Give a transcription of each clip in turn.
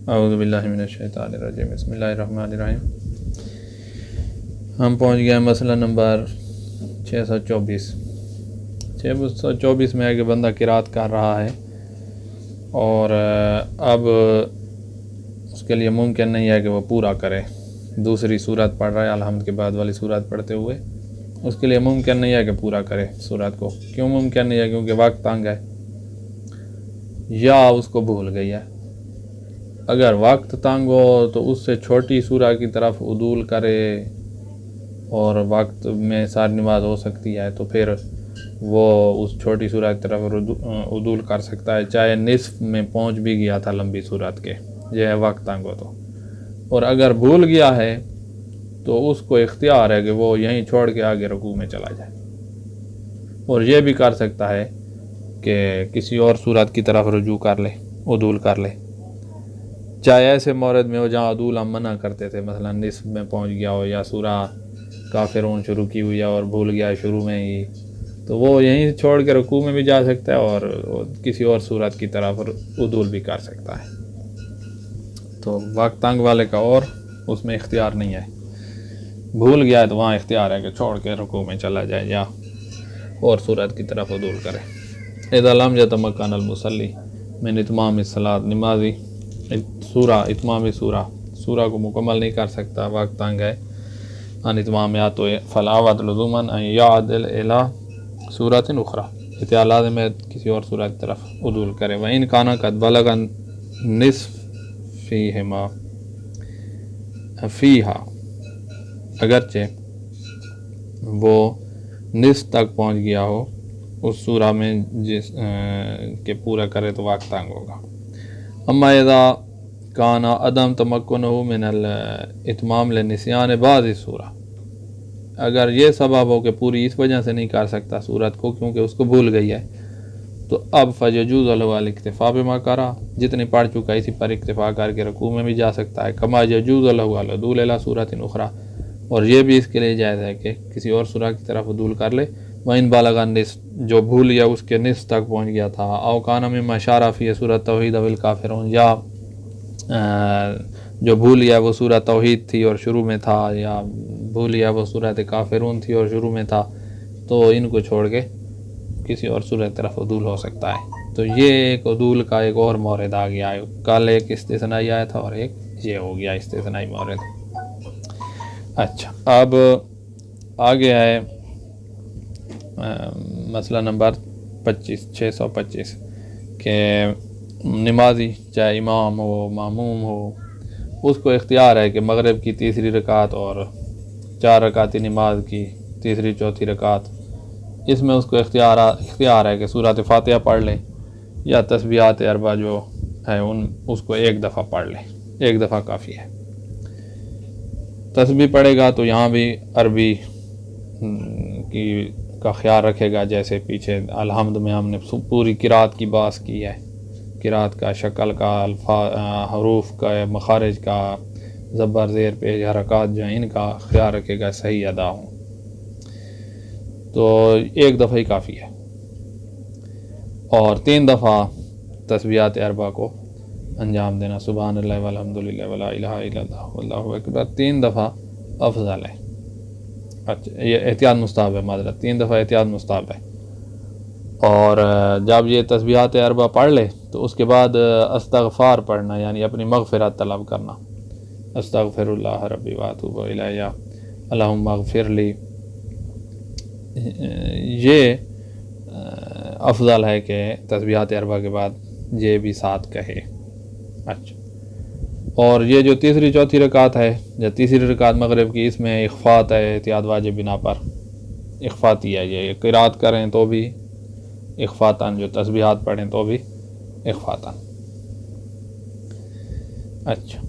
اعوذ باللہ من الشیطان الرجیم، بسم اللہ الرحمن الرحیم۔ ہم پہنچ گئے مسئلہ نمبر 624 میں ہے کہ بندہ قرات کر رہا ہے اور اب اس کے لیے ممکن نہیں ہے کہ وہ پورا کرے، دوسری سورت پڑھ رہا ہے الحمد کے بعد والی سورت پڑھتے ہوئے، اس کے لیے ممکن نہیں ہے کہ پورا کرے سورت کو۔ کیوں ممکن نہیں ہے؟ کیونکہ وقت تنگ ہے یا اس کو بھول گئی ہے۔ اگر وقت تنگ ہو تو اس سے چھوٹی سورہ کی طرف عدول کرے اور وقت میں ساری نماز ہو سکتی ہے تو پھر وہ اس چھوٹی سورہ کی طرف عدول کر سکتا ہے، چاہے نصف میں پہنچ بھی گیا تھا لمبی سورت کے، یہ ہے وقت تنگ ہو تو۔ اور اگر بھول گیا ہے تو اس کو اختیار ہے کہ وہ یہیں چھوڑ کے آگے رکوع میں چلا جائے، اور یہ بھی کر سکتا ہے کہ کسی اور سورت کی طرف رجوع کر لے، عدول کر لے، چاہے ایسے مورد میں ہو جہاں عدول ہم منع کرتے تھے، مثلا نصف میں پہنچ گیا ہو یا سورہ کافرون شروع کی ہوئی ہے اور بھول گیا ہے شروع میں ہی، تو وہ یہیں چھوڑ کے رکوع میں بھی جا سکتا ہے اور کسی اور سورت کی طرف عدول بھی کر سکتا ہے۔ تو وقت تنگ والے کا اور اس میں اختیار نہیں ہے، بھول گیا ہے تو وہاں اختیار ہے کہ چھوڑ کے رکوع میں چلا جائے یا اور سورت کی طرف عدول کرے۔ اذا لم يتمكن المصلی من اتمام الصلاۃ، نمازی اتمام سورہ کو مکمل نہیں کر سکتا، وقت تنگ ہے، ان اتمام یا تو فلاوت لزوما ان یعدل الی سورۃ اخری، اتیال لازم ہے کسی اور سورہ کی طرف عدول کرے۔ وان کان قد بلغ نصف فیہا، اگرچہ وہ نصف تک پہنچ گیا ہو اس سورہ میں جس کے پورا کرے تو وقت تنگ ہوگا۔ اما اذا کان عدم تمکنہ من الاتمام لنسیان بعض سورہ، اگر یہ سبب ہو کہ پوری اس وجہ سے نہیں کر سکتا سورت کو کیونکہ اس کو بھول گئی ہے، تو اب فیجوز له الاکتفاء بما قرأ، جتنی پڑھ چکا اسی پر اکتفا کر کے رکوع میں بھی جا سکتا ہے۔ کما یجوز له العدول الی سورۃ اخری، اور یہ بھی اس کے لیے جائز ہے کہ کسی اور سورہ کی طرف عدول کر لے۔ وَإِن بَلَغَ النِّصْفَ، جو بھول گیا اس کے نصف تک پہنچ گیا تھا، او کان مما اشار فیہ سورۃ توحید او الکافرون، یا جو بھول گیا وہ سورہ توحید تھی اور شروع میں تھا، یا بھول گیا وہ سورۃ کافرون تھی اور شروع میں تھا، تو ان کو چھوڑ کے کسی اور سورہ طرف عدول ہو سکتا ہے۔ تو یہ ایک عدول کا ایک اور مورد آ گیا ہے، کل ایک استثنائی آیا تھا اور ایک یہ ہو گیا استثنائی مورد۔ اچھا، اب آگے ہے مسئلہ نمبر 625 کہ نمازی چاہے امام ہو معموم ہو، اس کو اختیار ہے کہ مغرب کی تیسری رکعت اور 4 رکعتی نماز کی تیسری چوتھی رکعت، اس میں اس کو اختیار ہے کہ سورۃ فاتحہ پڑھ لے یا تسبیحات اربع جو ہے اس کو ایک دفعہ پڑھ لے، ایک دفعہ کافی ہے۔ تسبیح پڑھے گا تو یہاں بھی عربی کا خیال رکھے گا، جیسے پیچھے الحمد میں ہم نے پوری قرات کی بحث کی ہے، قرات کا شکل کا، حروف کا، مخارج کا، زبر زیر پیش حرکات جو ہیں ان کا خیال رکھے گا صحیح ادا ہوں، تو ایک دفعہ ہی کافی ہے۔ اور 3 دفعہ تسبیحات اربع کو انجام دینا، سبحان اللہ والحمدللہ ولا الہ الا اللہ واللہ اکبر 3 دفعہ افضل ہے۔ اچھا، یہ احتیاط مستحب ہے، معذرت 3 دفعہ احتیاط مستحب ہے۔ اور جب یہ تسبیحات اربع پڑھ لے تو اس کے بعد استغفار پڑھنا، یعنی اپنی مغفرت طلب کرنا، استغفر اللہ ربی واتوب الیہ اللہم اغفر لی، یہ افضل ہے کہ تسبیحات اربع کے بعد یہ بھی ساتھ کہے۔ اچھا، اور یہ جو تیسری چوتھی رکعت ہے یا تیسری رکعت مغرب کی، اس میں اخفات ہے، احتیاط واجب بنا پر اخفاتی ہے، یہ قرات کریں تو بھی اخفاتاً، جو تسبیحات پڑھیں تو بھی اخفاتاً۔ اچھا،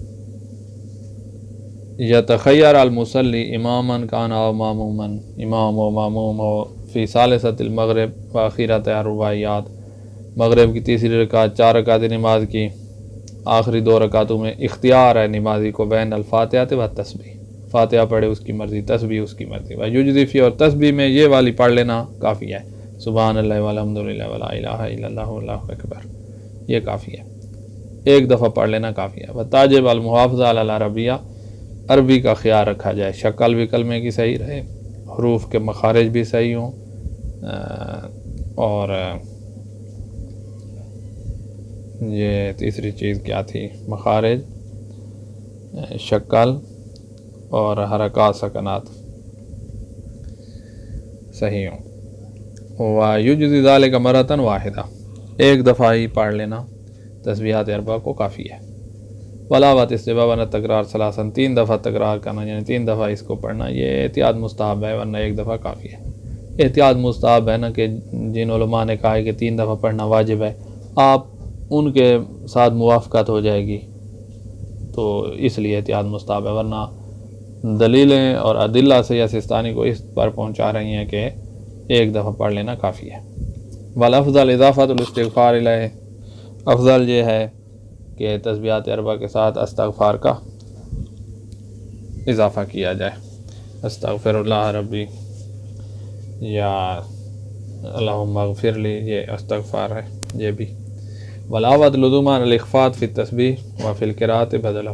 یتخیر المصلی اماما کان او معموما، امام و معموم ہو فی ثالثۃ المغرب وآخرۃ الرباعیات، مغرب کی تیسری رکعت 4 رکعت نماز کی آخری 2 رکعتوں میں اختیار ہے نمازی کو بین الفاتحہ و تسبیح، فاتحہ پڑھے اس کی مرضی، تسبیح اس کی مرضی، ویجزی فی، اور تسبیح میں یہ والی پڑھ لینا کافی ہے، سبحان اللہ والحمدللہ ولا الہ الا اللہ واللہ اکبر، یہ کافی ہے۔ ایک دفعہ پڑھ لینا کافی ہے۔ وتاجب المحافظہ علی العربیہ، عربی کا خیال رکھا جائے، شکل بھی کلمے کی صحیح رہے، حروف کے مخارج بھی صحیح ہوں، اور یہ تیسری چیز کیا تھی، مخارج، شکل اور حرکات سکنات صحیح ہوں۔ وَيُجْزِي ذَلِكَ مَرَّةً وَاحِدَةً، ایک دفعہ ہی پڑھ لینا تسبیحات اربع کو کافی ہے۔ ولاوت استحباب تکرار ثلاثاً، 3 دفعہ تکرار کرنا، یعنی 3 دفعہ اس کو پڑھنا، یہ احتیاط مستحب ہے، ورنہ ایک دفعہ کافی ہے۔ احتیاط مستحب ہے نا، کہ جن علماء نے کہا ہے کہ 3 دفعہ پڑھنا واجب ہے، آپ ان کے ساتھ موافقت ہو جائے گی، تو اس لیے احتیاط مستحب ہے، ورنہ دلیلیں اور ادلہ سے یا سستانی کو اس پر پہنچا رہی ہیں کہ ایک دفعہ پڑھ لینا کافی ہے۔ والافضل اضافۃ الاستغفار الیہ، افضل یہ ہے کہ تسبیحات اربع کے ساتھ استغفار کا اضافہ کیا جائے، استغفر اللہ ربی یا اللہم اغفر لی، یہ استغفار ہے یہ بھی۔ ولاوت لزوم الاخفاء فی التسبیح و فی القراءۃ بدلہ،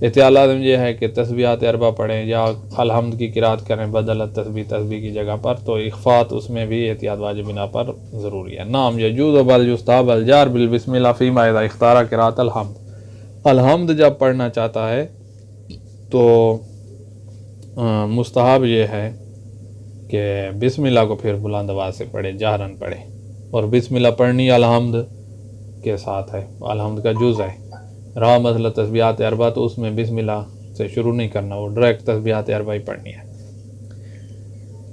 احتیاط لازم یہ ہے کہ تسبیحات اربع پڑھیں یا الحمد کی قرات کریں بدل تسبیح، تسبیح کی جگہ پر، تو اخفاء اس میں بھی احتیاط واجب بنا پر ضروری ہے۔ نام یجوز بل یستحب الجار بالبسم اللہ فیما اذا اختار قراءۃ الحمد، الحمد جب پڑھنا چاہتا ہے تو مستحب یہ ہے کہ بسم اللہ کو پھر بلند آواز سے پڑھے، جہراً پڑھے، اور بسم اللہ پڑھنی الحمد کے ساتھ ہے، الحمد کا جز ہے۔ رہا مسئلہ تسبیحات اربع تو اس میں بسم اللہ سے شروع نہیں کرنا، وہ ڈائریکٹ تسبیحات اربع ہی پڑھنی ہے۔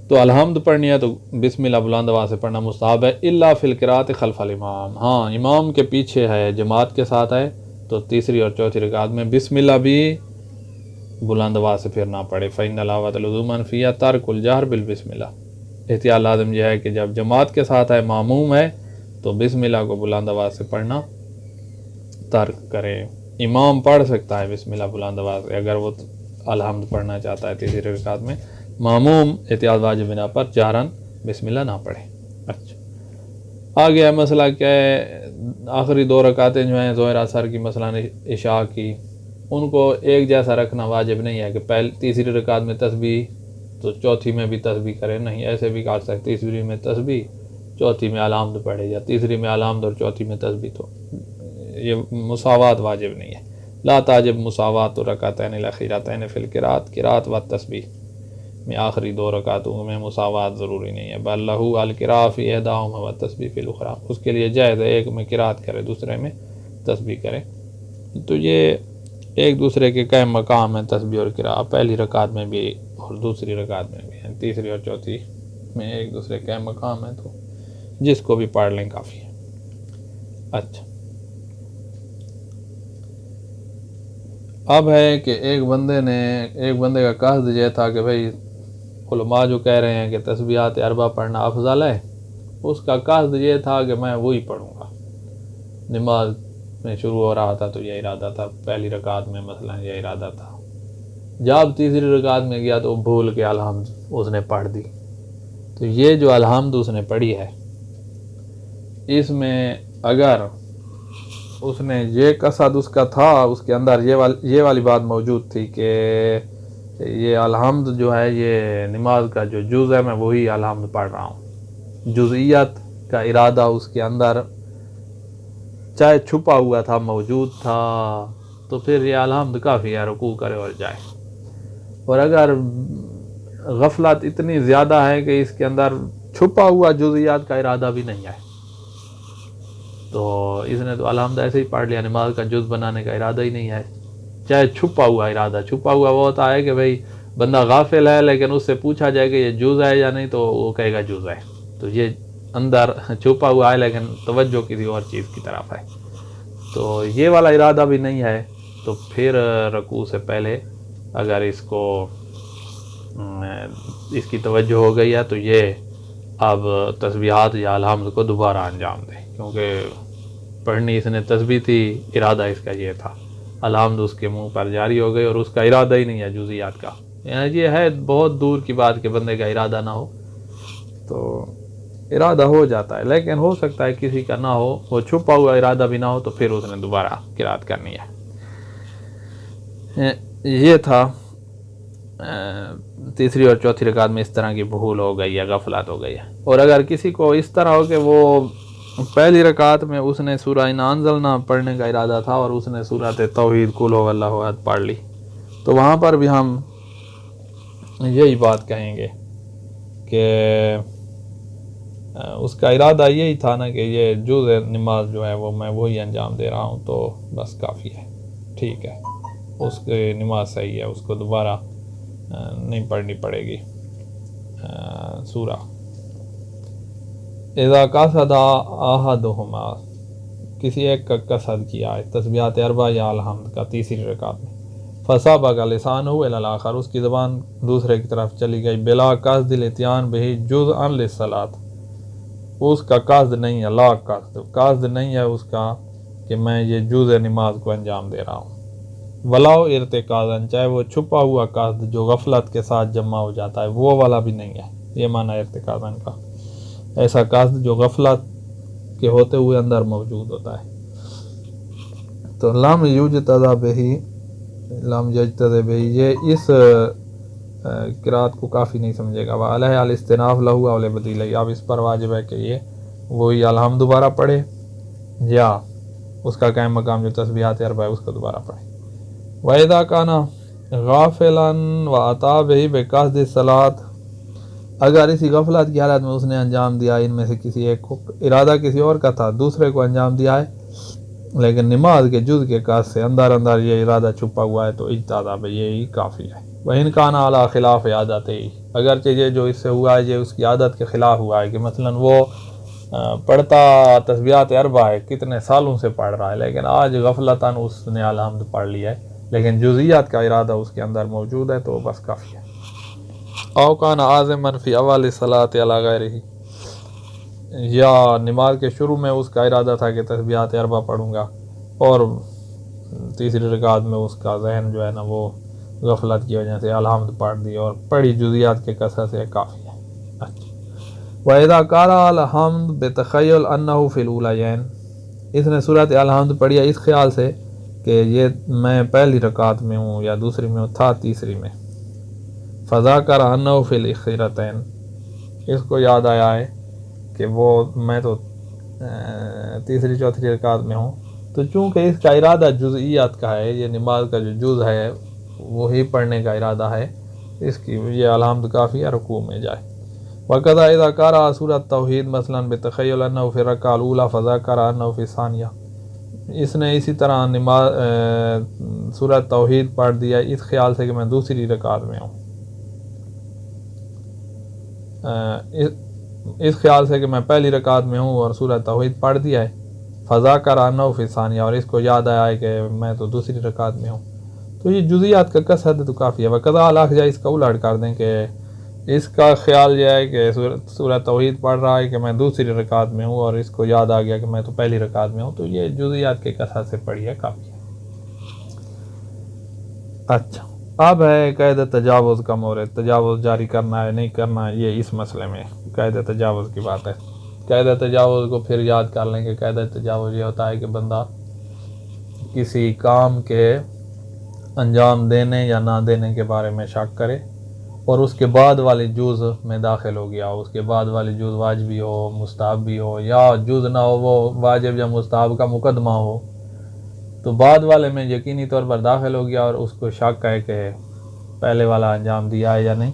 تو الحمد پڑھنی ہے تو بسم اللہ بلند آواز سے پڑھنا مستحب ہے، الا فی القراءۃ خلف الامام، ہاں امام کے پیچھے ہے، جماعت کے ساتھ ہے، تو تیسری اور چوتھی رکعت میں بسم اللہ بھی بلند آواز سے پھر نہ پڑھے۔ فإن العوۃ لزوما فیہا ترک الجہر بالبسم اللہ، احتیاط لازم یہ ہے کہ جب جماعت کے ساتھ ہے، معموم ہے، تو بسم اللہ کو بلند آواز سے پڑھنا ترک کرے۔ امام پڑھ سکتا ہے بسم اللہ بلند آواز سے اگر وہ الحمد پڑھنا چاہتا ہے تیسری رکعت میں، معموم احتیاط واجب بنا پر جہراً بسم اللہ نہ پڑھے۔ اچھا، آگے ہے مسئلہ کیا ہے، آخری 2 رکعتیں جو ہیں ظہر اثر کی، مثلا عشاء کی، ان کو ایک جیسا رکھنا واجب نہیں ہے کہ تیسری رکعت میں تسبیح تو چوتھی میں بھی تسبیح کرے، نہیں، ایسے بھی کر سکتے، تیسری میں تسبیح چوتھی میں الحمد پڑھے، یا تیسری میں الحمد اور چوتھی میں تسبیح، تو یہ مساوات واجب نہیں ہے۔ لا تاجب مساوات رکعتین الاخیرتین فی القراءۃ، قراءت و تسبیح میں آخری 2 رکعتوں میں مساوات ضروری نہیں ہے، بل لہ القراءۃ فی احداہما و تسبیح فی الاخری، اس کے لیے جائز ہے ایک میں قراءت کرے دوسرے میں تسبیح کرے۔ تو یہ ایک دوسرے کے قائم مقام ہیں تسبیح اور قراءت، پہلی رکعت میں بھی اور دوسری رکعت میں بھی، تیسری اور چوتھی میں ایک دوسرے کے قائم مقام ہیں، تو جس کو بھی پڑھ لیں کافی ہے۔ اچھا، اب ہے کہ ایک بندے کا قصد یہ تھا کہ بھئی علماء جو کہہ رہے ہیں کہ تسبیحات اربع پڑھنا افضل ہے، اس کا قصد یہ تھا کہ میں وہی پڑھوں گا، نماز میں شروع ہو رہا تھا تو یہ ارادہ تھا، پہلی رکعت میں مثلا یہ ارادہ تھا، جب تیسری رکعت میں گیا تو بھول کے الحمد اس نے پڑھ دی، تو یہ جو الحمد اس نے پڑھی ہے، اس میں اگر اس نے یہ قصد اس کا تھا، اس کے اندر یہ والی بات موجود تھی کہ یہ الحمد جو ہے یہ نماز کا جو جز ہے میں وہی الحمد پڑھ رہا ہوں، جزئیت کا ارادہ اس کے اندر چاہے چھپا ہوا تھا موجود تھا، تو پھر یہ الحمد کافی ہے، رکوع کرے اور جائے۔ اور اگر غفلت اتنی زیادہ ہے کہ اس کے اندر چھپا ہوا جزئیات کا ارادہ بھی نہیں ہے، تو اس نے تو الحمد ایسے ہی پڑھ لیا، نماز کا جز بنانے کا ارادہ ہی نہیں ہے، چاہے چھپا ہوا ارادہ، چھپا ہوا وہ ہوتا ہے کہ بھئی بندہ غافل ہے لیکن اس سے پوچھا جائے کہ یہ جز ہے یا نہیں تو وہ کہے گا جز ہے، تو یہ اندر چھپا ہوا ہے لیکن توجہ کسی اور چیز کی طرف ہے، تو یہ والا ارادہ بھی نہیں ہے، تو پھر رکوع سے پہلے اگر اس کی توجہ ہو گئی ہے تو یہ اب تسبیحات یا الحمد کو دوبارہ انجام دے، کیونکہ پڑھنی اس نے تسبیح تھی، ارادہ اس کا یہ تھا، الحمد اس کے منہ پر جاری ہو گئی اور اس کا ارادہ ہی نہیں ہے جزئیات کا، یعنی یہ ہے بہت دور کی بات کہ بندے کا ارادہ نہ ہو، تو ارادہ ہو جاتا ہے، لیکن ہو سکتا ہے کسی کا نہ ہو، وہ چھپا ہوا ارادہ بھی نہ ہو، تو پھر اس نے دوبارہ قرات کرنی ہے۔ یہ تھا تیسری اور چوتھی رکعت میں اس طرح کی بھول ہو گئی ہے، غفلت ہو گئی ہے۔ اور اگر کسی کو اس طرح ہو کہ وہ پہلی رکعت میں اس نے سورہ انا انزلنا پڑھنے کا ارادہ تھا اور اس نے سورۃ توحید قل هو اللہ احد پڑھ لی، تو وہاں پر بھی ہم یہی بات کہیں گے کہ اس کا ارادہ یہی تھا نا کہ یہ جز نماز جو ہے وہ میں وہی انجام دے رہا ہوں، تو بس کافی ہے، ٹھیک ہے، اس کی نماز صحیح ہے، اس کو دوبارہ نہیں پڑھنی پڑے گی سورہ۔ اذا قصد احدہما، کسی ایک کا قصد کیا ہے تسبیحات اربع یا الحمد کا تیسری رکعت میں، فسابق لسانہ الی الاخر، اس کی زبان دوسرے کی طرف چلی گئی، بلا قصد الاتیان بہ جزءا للصلاۃ، اس کا قصد نہیں ہے، لا قصد نہیں ہے اس کا کہ میں یہ جز نماز کو انجام دے رہا ہوں، ولاؤ ارتکازن، چاہے وہ چھپا ہوا قصد جو غفلت کے ساتھ جمع ہو جاتا ہے وہ والا بھی نہیں ہے، یہ معنی ارتکازن کا، ایسا قصد جو غفلت کے ہوتے ہوئے اندر موجود ہوتا ہے۔ تو لم یجتزا بہی، لم یجتزا بہی، یہ اس قرات کو کافی نہیں سمجھے گا، وعلیہ الاستناف لہو اول بدیل، اب اس پر واجب ہے کہ یہ وہی الحمد دوبارہ پڑھے یا اس کا قائم مقام جو تسبیحات اربع ہے اس کو دوبارہ پڑھے۔ وَإِذَا كَانَ غَافِلًا وَأَتَىٰ بِهِ بِقَصْدِ الصَّلَاةِ، اگر اسی غفلت کی حالت میں اس نے انجام دیا، ان میں سے کسی ایک کو ارادہ کسی اور کا تھا، دوسرے کو انجام دیا ہے، لیکن نماز کے جز کے قصد سے اندر اندر یہ ارادہ چھپا ہوا ہے، تو اجتہاد بہ یہی کافی ہے۔ وَإِنْ كَانَ عَلَىٰ خِلَافِ عَادَتِهِ، اگرچہ یہ جو اس سے ہوا ہے یہ اس کی عادت کے خلاف ہوا ہے، کہ مثلاً وہ پڑھتا تسبیحات اربع ہے، کتنے سالوں سے پڑھ رہا ہے، لیکن آج غفلتاً اس نے الحمد پڑھ لیا ہے، لیکن جزئیات کا ارادہ اس کے اندر موجود ہے، تو بس کافی ہے۔ او کان عازما فی اول الصلاۃ علی غیرہ، یا نماز کے شروع میں اس کا ارادہ تھا کہ تسبیحات اربع پڑھوں گا، اور تیسری رکعت میں اس کا ذہن جو ہے نا وہ غفلت کی وجہ سے الحمد پڑھ دی اور پڑھی جزئیات کے کثرت سے کافی ہے۔ اچھا، وَإِذَا قَرَأَ الْحَمْدَ بِتَخَيُّلٍ أَنَّهُ فِي الْأُولَيَيْنِ، اس نے سورۃ الحمد پڑھی اس خیال سے کہ یہ میں پہلی رکعت میں ہوں یا دوسری میں ہوں، تھا تیسری میں، فَذَكَرَ أَنَّهُ فِي الْأُخْرَتَيْنِ، اس کو یاد آیا ہے کہ وہ میں تو تیسری چوتھی رکعت میں ہوں، تو چونکہ اس کا ارادہ جزئیات کا ہے، یہ نماز کا جو جز ہے وہی پڑھنے کا ارادہ ہے، اس کی یہ الحمد کافی ہے، رکوع میں جائے۔ وَكَذَا إِذَا قَرَأَ سورۃ التوحید مثلاً بِتَخَيُّلٍ أَنَّهُ فِي الرَّكْعَةِ الْأُولَىٰ فَذَكَرَ أَنَّهُ فِي الثَّانِيَةِ، اس نے اسی طرح نماز سورۃ توحید پڑھ دیا اس خیال سے کہ میں دوسری رکعت میں ہوں، اس خیال سے کہ میں پہلی رکعت میں ہوں اور سورۃ توحید پڑھ دیا ہے، فَذَكَرَ أَنَّهُ فِي الثَّانِيَةِ، اور اس کو یاد آیا ہے کہ میں تو دوسری رکعت میں ہوں، تو یہ جزئیات کا قصد ہے تو کافی ہے۔ وَقَضَىٰ الْأَخْجَ، اس کا الٹ کر دیں کہ اس کا خیال یہ ہے کہ سورۃ توحید پڑھ رہا ہے کہ میں دوسری رکعت میں ہوں، اور اس کو یاد آ گیا کہ میں تو پہلی رکعت میں ہوں، تو یہ جزئیات کے کثرت سے پڑھی ہے، کافی ہے۔ اچھا، اب ہے قید تجاوز کا مورد، تجاوز جاری کرنا ہے نہیں کرنا ہے، یہ اس مسئلے میں قید تجاوز کی بات ہے۔ قید تجاوز کو پھر یاد کر لیں کہ قید تجاوز یہ ہوتا ہے کہ بندہ کسی کام کے انجام دینے یا نہ دینے کے بارے میں شک کرے، اور اس کے بعد والی جز میں داخل ہو گیا ہو، اس کے بعد والی جز واجبی ہو، مستحب بھی ہو، یا جز نہ ہو وہ واجب یا مستحب کا مقدمہ ہو، تو بعد والے میں یقینی طور پر داخل ہو گیا اور اس کو شک ہے کہ پہلے والا انجام دیا ہے یا نہیں،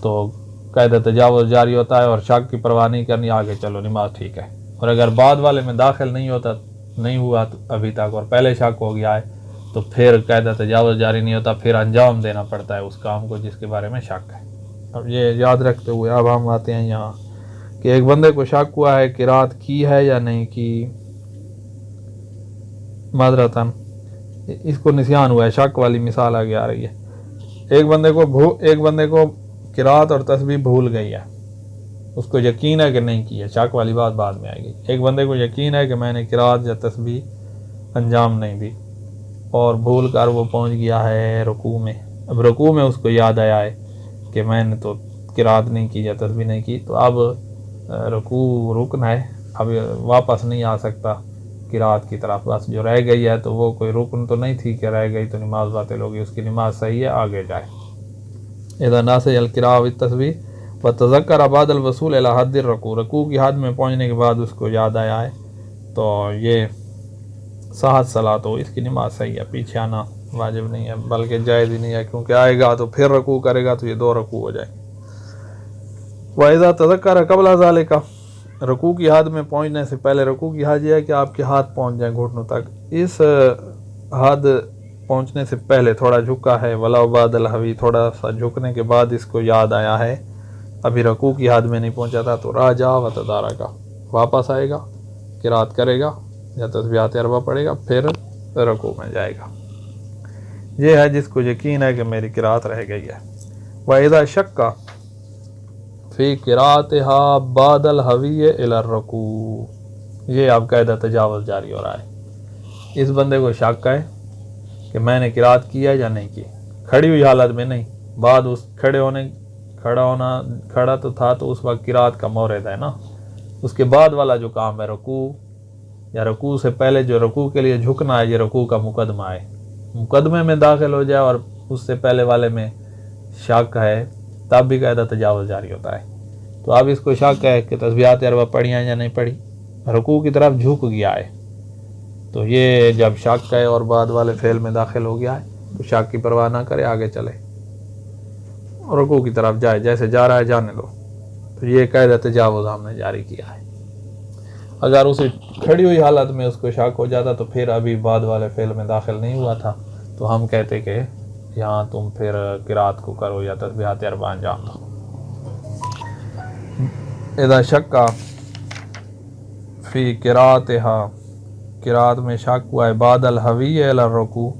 تو قید تجاوز جاری ہوتا ہے، اور شک کی پرواہ نہیں کرنی، آگے چلو نماز ٹھیک ہے۔ اور اگر بعد والے میں داخل نہیں ہوا ابھی تک اور پہلے شک ہو گیا ہے، تو پھر قید تجاوز جاری نہیں ہوتا، پھر انجام دینا پڑتا ہے اس کام کو جس کے بارے میں شک ہے۔ اب یہ یاد رکھتے ہوئے اب ہم آتے ہیں یہاں کہ ایک بندے کو شک ہوا ہے قرات کی ہے یا نہیں کی، معذرتاً اس کو نسیان ہوا ہے، شک والی مثال آگے آ رہی ہے۔ ایک بندے کو قرات اور تسبیح بھول گئی ہے، اس کو یقین ہے کہ نہیں کی ہے، شک والی بات بعد میں آئے گی۔ ایک بندے کو یقین ہے کہ میں نے قرات یا تسبیح انجام نہیں دی، اور بھول کر وہ پہنچ گیا ہے رکوع میں، اب رکوع میں اس کو یاد آیا ہے کہ میں نے تو قرات نہیں کی یا تسبیح نہیں کی، تو اب رکوع رکن ہے، اب واپس نہیں آ سکتا قرات کی طرف، بس جو رہ گئی ہے تو وہ کوئی رکن تو نہیں تھی کہ رہ گئی تو نماز باطل ہوگی، اس کی نماز صحیح ہے، آگے جائے۔ اذا ناسی القراء والتسبیح وتذکر بعد الوصول الی حد الرکوع، رکوع کی حد میں پہنچنے کے بعد اس کو یاد آیا ہے تو یہ صحت صلاۃ ہو، اس کی نماز صحیح ہے، پیچھے آنا واجب نہیں ہے بلکہ جائز ہی نہیں ہے، کیونکہ آئے گا تو پھر رکوع کرے گا تو یہ 2 رکوع ہو جائے۔ وَإِذَا تَذَكَّرَ قَبْلَ ذَلِكَ، رکوع کی حد میں پہنچنے سے پہلے، رکوع کی حد یہ ہے کہ آپ کے ہاتھ پہنچ جائیں گھٹنوں تک، اس حد پہنچنے سے پہلے تھوڑا جھکا ہے، وَلَوْ بَعْدَ الْحَوِی، تھوڑا سا جھکنے کے بعد اس کو یاد آیا ہے ابھی رکوع کی حد میں نہیں پہنچا تھا، تو راجع وتدارک، واپس آئے گا، قرات کرے گا یا تسبیحات اربع پڑھے گا، پھر رکوع میں جائے گا۔ یہ ہے جس کو یقین ہے کہ میری قرات رہ گئی ہے۔ وَإِذَا شَكَّ فی قراءتها بعد الحوی الی الرکوع، یہ اب قاعدہ تجاوز جاری ہو رہا ہے۔ اس بندے کو شک ہے کہ میں نے قرات کی ہے یا نہیں کی، کھڑی ہوئی حالت میں نہیں، بعد اس کھڑا تو تھا تو اس وقت قرات کا مورد ہے نا، اس کے بعد والا جو کام ہے رکوع یا رکوع سے پہلے جو رکوع کے لیے جھکنا ہے، یہ رکوع کا مقدمہ ہے، مقدمے میں داخل ہو جائے اور اس سے پہلے والے میں شک ہے تب بھی قاعدہ تجاوز جاری ہوتا ہے۔ تو اب اس کو شک ہے کہ تسبیحات اربع پڑھی ہیں یا نہیں پڑھی، رکوع کی طرف جھک گیا ہے، تو یہ جب شک ہے اور بعد والے فعل میں داخل ہو گیا ہے تو شک کی پرواہ نہ کرے، آگے چلے، رکوع کی طرف جائے، جیسے جا رہا ہے جانے دو۔ تو یہ قاعدہ تجاوز ہم نے جاری کیا ہے۔ اگر اسے کھڑی ہوئی حالت میں اس کو شک ہو جاتا تو پھر ابھی بعد والے فعل میں داخل نہیں ہوا تھا، تو ہم کہتے کہ یہاں تم پھر قرات کو کرو یا تسبیحات اربع انجام دو۔ اذا شک فی قراءتها، قرات میں شک ہوا ہے بعد الحوی الی الرکوع،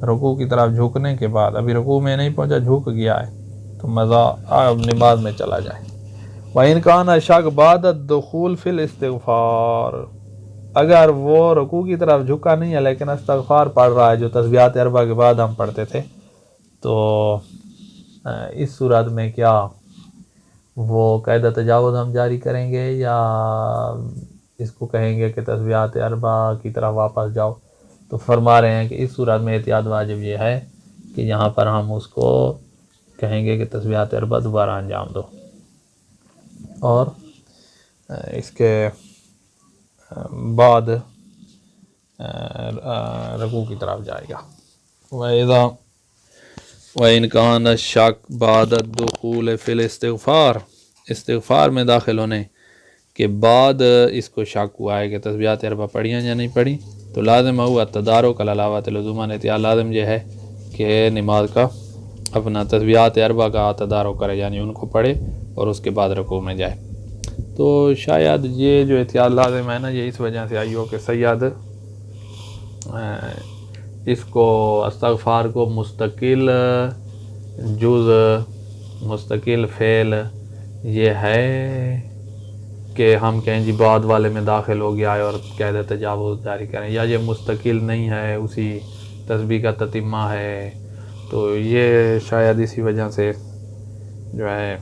رکوع کی طرف جھکنے کے بعد، ابھی رکوع میں نہیں پہنچا، جھک گیا ہے، تو مزہ اب نماز میں چلا جائے۔ وَإِنْ كَانَ الشَّكُّ بَعْدَ الدُّخُولِ فِي الْاِسْتِغْفَارِ، اگر وہ رکوع کی طرف جھکا نہیں ہے لیکن استغفار پڑھ رہا ہے جو تسبیحات اربع کے بعد ہم پڑھتے تھے، تو اس صورت میں کیا وہ قاعدہ تجاوز ہم جاری کریں گے یا اس کو کہیں گے کہ تسبیحات اربع کی طرف واپس جاؤ؟ تو فرما رہے ہیں کہ اس صورت میں احتیاط واجب یہ ہے کہ یہاں پر ہم اس کو کہیں گے کہ تسبیحات اربع دوبارہ انجام دو، اور اس کے بعد رکوع کی طرف جائے گا۔ وَإِنْ كَانَ الشَّكُّ بَعْدَ الدُّخُولِ فِي الْاِسْتِغْفَارِ، استغفار میں داخل ہونے کے بعد اس کو شک ہوا ہے کہ تسبیحات اربع پڑھی ہیں یا نہیں پڑھی، تو لازم ہوا تدارک العلاوات لزوماً احتیاط، لازم یہ ہے کہ نماز کا اپنا تسبیحات اربع کا تدارک کرے، یعنی ان کو پڑھے اور اس کے بعد رکوع میں جائے۔ تو شاید یہ جو احتیاط لازم ہے نا، یہ اس وجہ سے آئی ہو کہ سید اس کو استغفار کو مستقل جز مستقل فعل یہ ہے کہ ہم کہیں جی بعد والے میں داخل ہو گیا ہے اور قاعدہ تجاوز جاری کریں، یا یہ مستقل نہیں ہے، اسی تسبیح کا تتمہ ہے، تو یہ شاید اسی وجہ سے جو ہے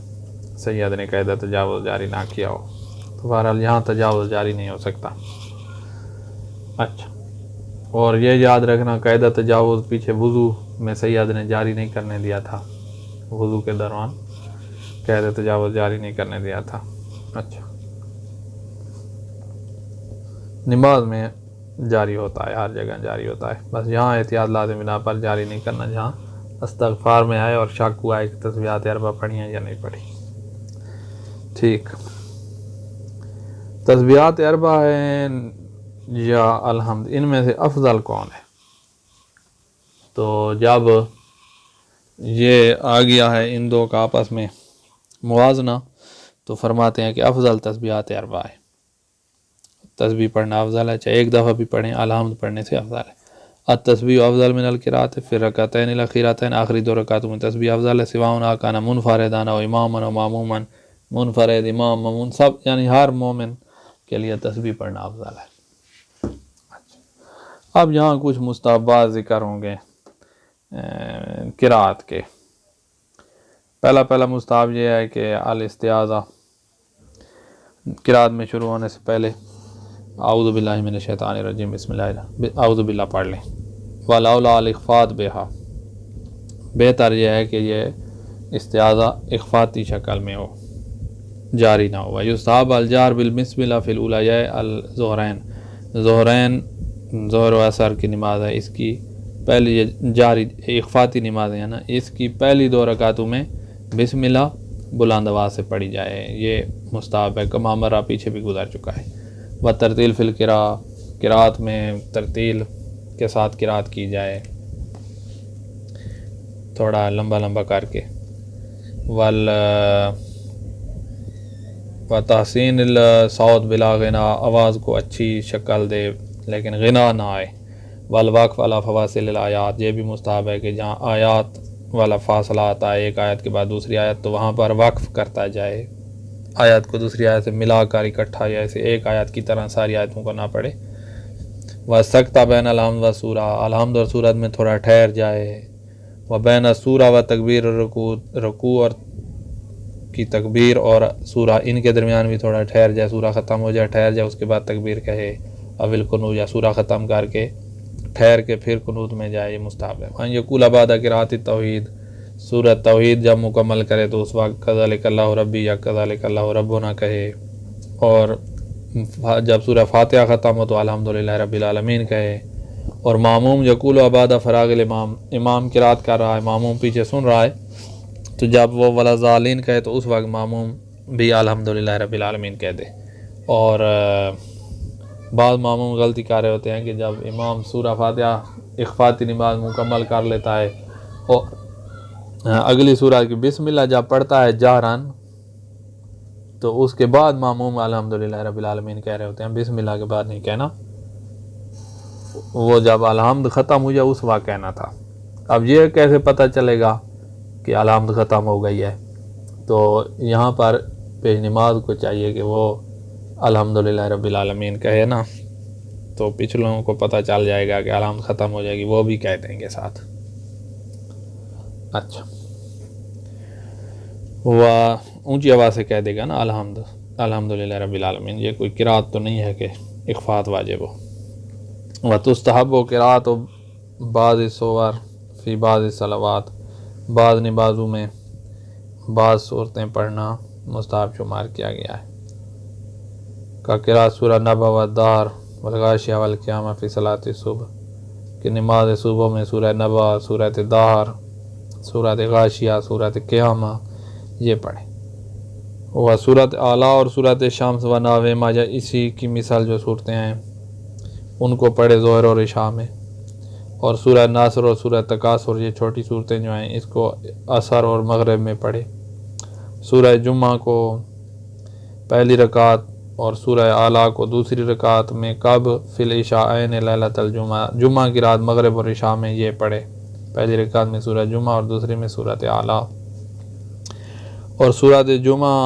سید نے قاعدہ تجاوز جاری نہ کیا ہو، تو بہرحال یہاں تجاوز جاری نہیں ہو سکتا۔ اچھا، اور یہ یاد رکھنا قاعدہ تجاوز پیچھے وضو میں سید نے جاری نہیں کرنے دیا تھا، وضو کے دوران قاعدہ تجاوز جاری نہیں کرنے دیا تھا۔ اچھا، نماز میں جاری ہوتا ہے، ہر جگہ جاری ہوتا ہے، بس یہاں احتیاط لازم بنا پر جاری نہیں کرنا جہاں استغفار میں آئے اور شک ہوا ہے کہ تسبیحات اربع پڑھی ہیں یا نہیں پڑھی۔ ٹھیک، تسبیحات اربع ہیں یا الحمد، ان میں سے افضل کون ہے؟ تو جب یہ آ گیا ہے ان دو کا آپس میں موازنہ، تو فرماتے ہیں کہ افضل تسبیحات اربع ہے، تسبیح پڑھنا افضل ہے، چاہے ایک دفعہ بھی پڑھیں، الحمد پڑھنے سے افضل ہے۔ التسبیح افضل من القراءۃ فی الرکعتین الاخیرتین، آخری 2 رکعتوں میں تسبیح افضل ہے، سواء کان منفردا و اماما و ماموما، منفرد، امام، مامون، سب، یعنی ہر مومن کے لیے تسبیح پڑھنا افضل ہے۔ اب یہاں کچھ مستحبات ذکر ہوں گے قرات کے۔ پہلا مستحب یہ ہے کہ الاستعاذہ، قرات میں شروع ہونے سے پہلے اعوذ باللہ من الشیطان الرجیم بسم اللہ اعوذ باللہ پڑھ لیں۔ وَلَوْلَا الْإِخْفَاءُ بِهَا، بہتر یہ ہے کہ یہ استعاذہ اخفاتی شکل میں ہو، جاری نہ ہو۔ یستحب الجار بالبسم اللہ فی الاولی، یہ الظہرین، ظہرین ظہر و اثر کی نماز ہے، اس کی پہلی یہ جاری اخفاتی نماز ہے نا، اس کی پہلی 2 رکعتوں میں بسم اللہ بلند آواز سے پڑھی جائے، یہ مستحب ہے، کما مرہ پیچھے بھی گزر چکا ہے۔ و ترتیل فی القراء، قرات میں ترتیل کے ساتھ قرات کی جائے، تھوڑا لمبا لمبا کر کے۔ و تحسین الصوت بلا غنا، آواز کو اچھی شکل دے لیکن غنا نہ آئے۔ والوقف علی فواصل الآیات، یہ بھی مستحب ہے کہ جہاں آیات والا فاصلہ آتا ہے ایک آیت کے بعد دوسری آیت، تو وہاں پر وقف کرتا جائے، آیت کو دوسری آیت سے ملا کر اکٹھا، یا ایسے ایک آیت کی طرح ساری آیتوں کو نہ پڑھے۔ وَسَکْتَ بین الحمد و سورہ، الحمد اور سورت میں تھوڑا ٹھہر جائے۔ وَبین السورہ و تکبیر الرکوع، رکوع اور کی تکبیر اور سورہ ان کے درمیان بھی تھوڑا ٹھہر جائے، سورہ ختم ہو جائے ٹھہر جائے، اس کے بعد تکبیر کہے، اول قنوت، یا سورہ ختم کر کے ٹھہر کے پھر قنوت میں جائے، یہ مستحب ہے۔ وَأَن یقول بعد قراءۃ التوحید، سورۃ توحید جب مکمل کرے تو اس وقت کذالک اللہ ربی یا کذالک اللہ ربنا کہے، اور جب سورہ فاتحہ ختم ہو تو الحمدللہ رب العالمین کہے۔ اور ماموم یقول بعد فراغ الامام، امام قرات کر رہا ہے، ماموم پیچھے سن رہا ہے، تو جب وہ وَلَضَالِّین کہے تو اس وقت ماموم بھی الحمدللہ رب العالمین کہہ دے۔ اور بعض ماموم غلطی کر رہے ہوتے ہیں کہ جب امام سورہ فاتحہ اخفاتی نماز مکمل کر لیتا ہے اور اگلی سورہ کی بسم اللہ جب پڑھتا ہے جہرن، تو اس کے بعد ماموم الحمدللہ رب العالمین کہہ رہے ہوتے ہیں، بسم اللہ کے بعد نہیں کہنا، وہ جب الحمد ختم ہو جائے اس وقت کہنا تھا۔ اب یہ کیسے پتہ چلے گا کہ الحمد ختم ہو گئی ہے؟ تو یہاں پر پیش نماز کو چاہیے کہ وہ الحمدللہ رب العالمین کہے نا، تو پچھلوں کو پتہ چل جائے گا کہ الحمد ختم ہو جائے گی، وہ بھی کہہ دیں گے ساتھ۔ اچھا، وہ اونچی آواز سے کہہ دے گا نا الحمدللہ رب العالمین، یہ کوئی قرات تو نہیں ہے کہ اخفات واجب ہو۔ وَتُسْتَحَبُّ قِرَأَةُ بعض السور فی بعض الصلوات، بعض نمازوں میں بعض صورتیں پڑھنا مستحب شمار کیا گیا ہے، کا قرأت سورہ نبأ والدہر والغاشیہ والقیامہ فی صلاۃ الصبح، کہ نماز صبح میں سورہ نبأ، سورہ دہر، سورہ غاشیہ، سورہ قیامہ یہ پڑھیں۔ وہ سورۃ اعلیٰ اور سورۃ شمس و ناویما، اسی کی مثال جو صورتیں ہیں ان کو پڑھے ظہر اور عشاء میں۔ اور سورہ ناصر اور سورہ تکاثر، یہ چھوٹی صورتیں جو ہیں اس کو عصر اور مغرب میں پڑھے۔ سورہ جمعہ کو پہلی رکعت اور سورہ اعلیٰ کو دوسری رکعت میں کب فی العشاءین لیلۃ الجمعہ، جمعہ کی رات مغرب اور عشاء میں یہ پڑھے، پہلی رکعت میں سورہ جمعہ اور دوسری میں سورۃ اعلیٰ۔ اور سورۃ جمعہ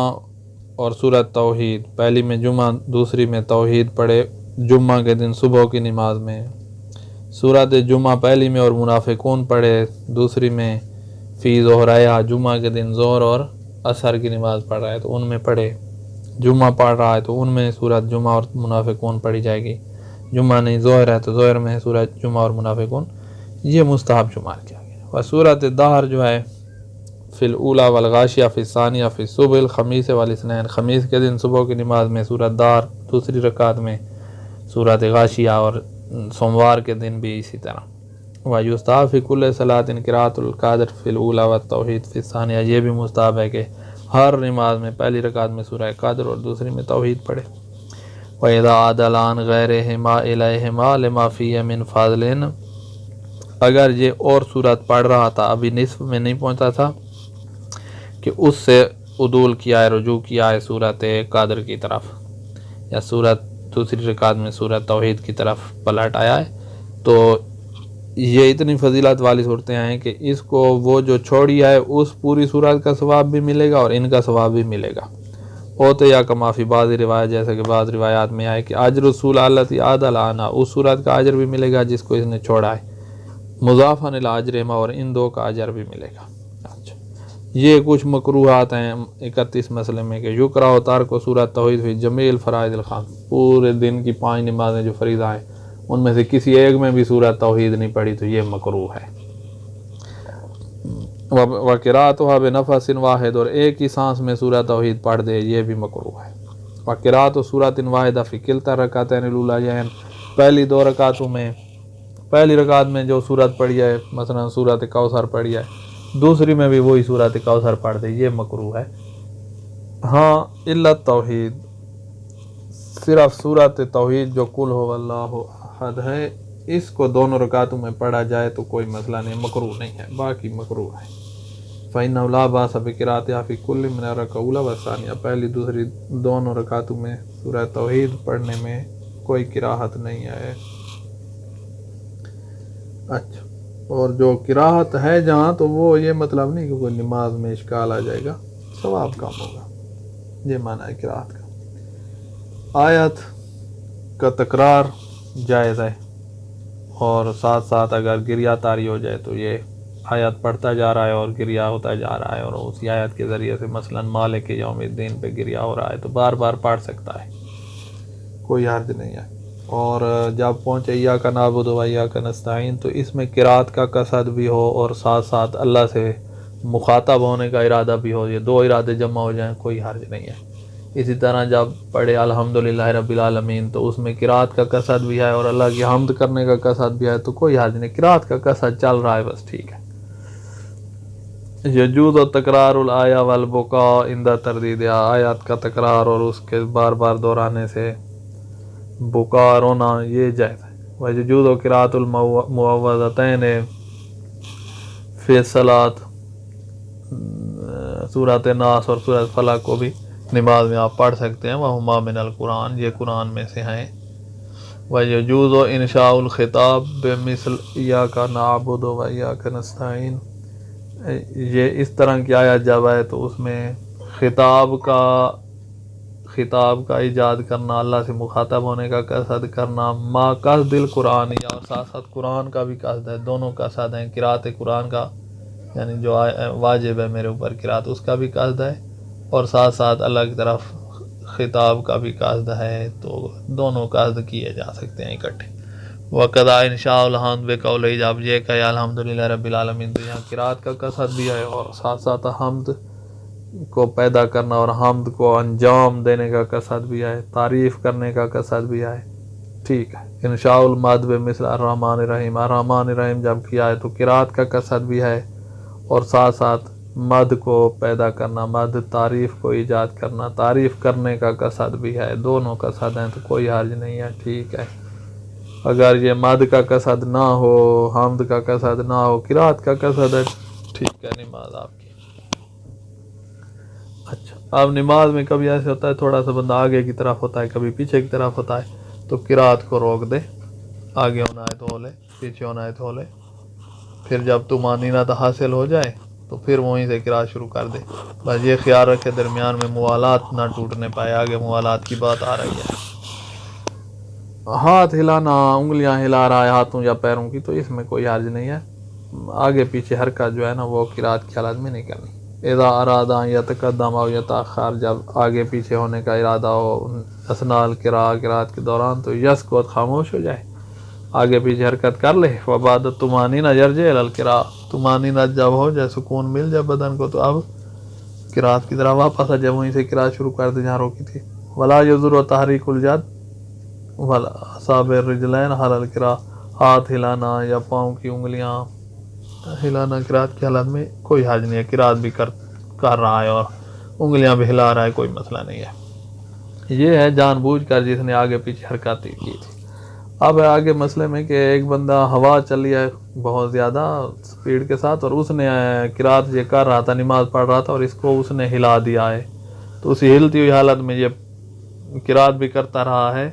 اور سورۃ توحید، پہلی میں جمعہ دوسری میں توحید پڑھے جمعہ کے دن صبح کی نماز میں۔ سورۃ جمعہ پہلی میں اور منافقون پڑھے دوسری میں فی ظہریا، جمعہ کے دن ظہر اور عصر کی نماز پڑھ رہا ہے تو ان میں پڑھے، جمعہ پڑھ رہا ہے تو ان میں سورۃ جمعہ اور منافقون پڑھی جائے گی، جمعہ نہیں ظہر ہے تو ظہر میں سورۃ جمعہ اور منافقون، یہ مستحب شمار کیا گیا۔ اور سورۃ دہر جو ہے فی الاولی والغاشیہ فی الثانیہ فی الصبح الخمیس والاثنین، خمیس کے دن صبح کی نماز میں سورۃ دہر، دوسری رکعت میں سورۃ غاشیہ، اور سوموار کے دن بھی اسی طرح۔ وَيُسْتَحَبُّ فِي كُلِّ صَلَاةٍ قِرَأَةُ الْقَدْرِ فِي الْأُولَى وَالتَّوْحِيدُ فِي الثَّانِيَةِ، یہ بھی مستحب ہے کہ ہر نماز میں پہلی رکعت میں سورہ قدر اور دوسری میں توحید پڑھے۔ وَإِذَا عَدَلَ عَنْ غَيْرِهِمَا إِلَيْهِمَا لِمَا فِيهِ مِنْ فَضْلٍ، اگر یہ اور صورت پڑھ رہا تھا، ابھی نصف میں نہیں پہنچا تھا، کہ اس سے عدول کیا ہے، رجوع کیا ہے سورۃ قدر کی طرف، یا سورت دوسری رکعت میں سورۃ توحید کی طرف پلٹ آیا ہے، تو یہ اتنی فضیلت والی صورتیں ہیں کہ اس کو وہ جو چھوڑی ہے اس پوری صورت کا ثواب بھی ملے گا اور ان کا ثواب بھی ملے گا۔ ہوتے یا کما فی بعض روایت، جیسے کہ بعض روایات میں آئے کہ اجر رسول التی عادل عنہا، اس صورت کا اجر بھی ملے گا جس کو اس نے چھوڑا ہے، مضافاً الی اجرہما، اور ان دو کا اجر بھی ملے گا۔ اچھا، یہ کچھ مکروہات ہیں 31 مسئلے میں کہ یکرہ تارک و سورۃ توحید فی جمیع الفرائض الخمس، پورے دن کی 5 نمازیں جو فریضہ ہیں ان میں سے کسی ایک میں بھی سورۃ توحید نہیں پڑھی تو یہ مکروہ ہے۔ وقراءتها بنفس واحد، اور ایک ہی سانس میں سورۃ توحید پڑھ دے یہ بھی مکروہ ہے۔ وقراءت سورۃ واحدہ فی کلتا رکعتین الاولیین، پہلی 2 رکعتوں میں، پہلی رکعت میں جو سورت پڑھی ہے مثلا سورۃ کوثر پڑھی ہے، دوسری میں بھی وہی سورۃ کوثر پڑھ دے یہ مکروہ ہے۔ ہاں الا توحید، صرف سورۃ توحید جو قل هو اللہ احد ہے اس کو دونوں رکعتوں میں پڑھا جائے تو کوئی مسئلہ نہیں، مکروہ نہیں ہے، باقی مکروہ ہے۔ فإنه لا بأس بقراءتها في كل من الركعة الأولى والثانية، پہلی دوسری دونوں رکعتوں میں سورۃ توحید پڑھنے میں کوئی کراہت نہیں ہے۔ اچھا، اور جو کراہت ہے جہاں تو وہ یہ مطلب نہیں کہ کوئی نماز میں اشکال آ جائے گا، ثواب کم ہوگا، یہ معنی ہے کراہت کا۔ آیت کا تکرار جائز ہے، اور ساتھ ساتھ اگر گریہ طاری ہو جائے تو یہ آیت پڑھتا جا رہا ہے اور گریہ ہوتا جا رہا ہے اور اسی آیت کے ذریعے سے مثلا مالک یوم الدین پہ گریہ ہو رہا ہے تو بار بار پڑھ سکتا ہے، کوئی حرج نہیں ہے۔ اور جب پہنچے ایاک نعبد و ایاک نستعین تو اس میں قرات کا قصد بھی ہو اور ساتھ ساتھ اللہ سے مخاطب ہونے کا ارادہ بھی ہو، یہ 2 ارادے جمع ہو جائیں کوئی حرج نہیں ہے۔ اسی طرح جب پڑھے الحمدللہ رب العالمین تو اس میں قرات کا قصد بھی ہے اور اللہ کی حمد کرنے کا قصد بھی ہے تو کوئی حرج نہیں، قرات کا قصد چل رہا ہے بس ٹھیک ہے۔ یجوز و تکرار الآیہ والبکاء عند تردید، آیات کا تکرار اور اس کے بار بار دہرانے سے بکا رونا یہ جائز ہے۔ ویجوز و قرات المعوذتین فی الصلاۃ، سورۃ ناس اور سورۃ فلق کو بھی نماز میں آپ پڑھ سکتے ہیں، وہما من القرآن، یہ قرآن میں سے ہیں۔ ویجوز و انشاء الخطاب بمثل ایاک نعبد و ایاک نستعین، یہ اس طرح کی آیت جب آئے تو اس میں خطاب کا ایجاد کرنا، اللہ سے مخاطب ہونے کا قصد کرنا، ما قصد القرآن، یا اور ساتھ ساتھ قرآن کا بھی قصد ہے، دونوں قصد ہیں، قرات قرآن کا یعنی جو واجب ہے میرے اوپر قرات اس کا بھی قصد ہے اور ساتھ ساتھ اللہ کی طرف خطاب کا بھی قصد ہے، تو دونوں قصد کیے جا سکتے ہیں اکٹھے۔ وقضا انشاء الحمد بقولہ، جب یہ کہ الحمدللہ رب العالمین، تو یہاں قرات کا قصد بھی ہے اور ساتھ ساتھ حمد کو پیدا کرنا اور حمد کو انجام دینے کا قصد بھی ہے، تعریف کرنے کا قصد بھی ہے، ٹھیک ہے۔ انشاء المد بمثل الرحمن الرحیم، الرحمن الرحیم جب کیا ہے تو قرات کا قصد بھی ہے اور ساتھ ساتھ مد کو پیدا کرنا، مد تعریف کو ایجاد کرنا، تعریف کرنے کا قصد بھی ہے، دونوں قصد ہیں تو کوئی حرج نہیں ہے، ٹھیک ہے۔ اگر یہ مد کا قصد نہ ہو، حمد کا قصد نہ ہو، قرات کا قصد ہے، ٹھیک ہے، نماز آپ کی۔ اچھا، اب نماز میں کبھی ایسے ہوتا ہے تھوڑا سا بندہ آگے کی طرف ہوتا ہے، کبھی پیچھے کی طرف ہوتا ہے، تو قرات کو روک دے، آگے ہونا ہے تو ہو لے، پیچھے ہونا ہے تو ہو لے، پھر جب طمانینہ حاصل ہو جائے تو پھر وہیں سے قرات شروع کر دے، بس یہ خیال رکھے درمیان میں موالات نہ ٹوٹنے پائے، آگے موالات کی بات آ رہی ہے۔ ہاتھ ہلانا، انگلیاں ہلا رہا ہے ہاتھوں یا پیروں کی تو اس میں کوئی حرج نہیں ہے، آگے پیچھے حرکت جو ہے نا وہ قرات کی حالت میں نہیں کرنی۔ اذا ارادہ یتقدم او یتاخر، جب آگے پیچھے ہونے کا ارادہ ہو اثناء قرات کے دوران تو یسکت، خاموش ہو جائے، آگے پیچھے حرکت کر لے۔ وبعد طمانینہ یرجع الی القراء، طمانینہ جب ہو جائے، سکون مل جائے بدن کو تو اب قرات کی طرح واپس آ جائے، وہیں سے قرات شروع کر دے جہاں روکی تھی۔ ولا یضر تحریک الید ولا اصابع الرجلین حال القراء، ہاتھ ہلانا یا پاؤں کی انگلیاں ہلانا قرات کی حالت میں کوئی حرج نہیں ہے، قرات بھی کر رہا ہے اور انگلیاں بھی ہلا رہا ہے، کوئی مسئلہ نہیں ہے۔ یہ ہے جان بوجھ کر جس نے آگے پیچھے حرکات کی تھی۔ اب ہے آگے مسئلے میں کہ ایک بندہ ہوا چلی ہے بہت زیادہ سپیڈ کے ساتھ اور اس نے قرات یہ کر رہا تھا، نماز پڑھ رہا تھا اور اس کو اس نے ہلا دیا ہے، تو اسی ہلتی ہوئی حالت میں یہ قرات بھی کرتا رہا ہے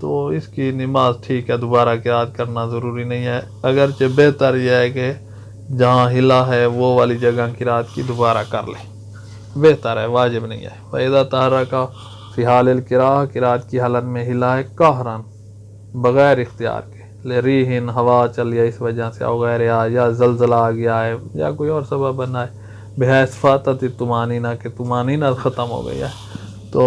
تو اس کی نماز ٹھیک ہے، دوبارہ قرات کرنا ضروری نہیں ہے، اگرچہ بہتر یہ ہے کہ جہاں ہلا ہے وہ والی جگہ قرات کی دوبارہ کر لے، بہتر ہے، واجب نہیں ہے۔ فَإِذَا تَحَرَّكَ فِي حَالِ الْقِرَاءَ، قرات کی حالت میں ہلا ہے قہراً، بغیر اختیار کے، لِرِيحٍ، ہوا چل گیا اس وجہ سے، او غیرہا، یا زلزلہ آ گیا ہے یا کوئی اور سبب بنا ہے، بحیث فاتت طمانینہ کہ طمانینہ ختم ہو گئی ہے. تو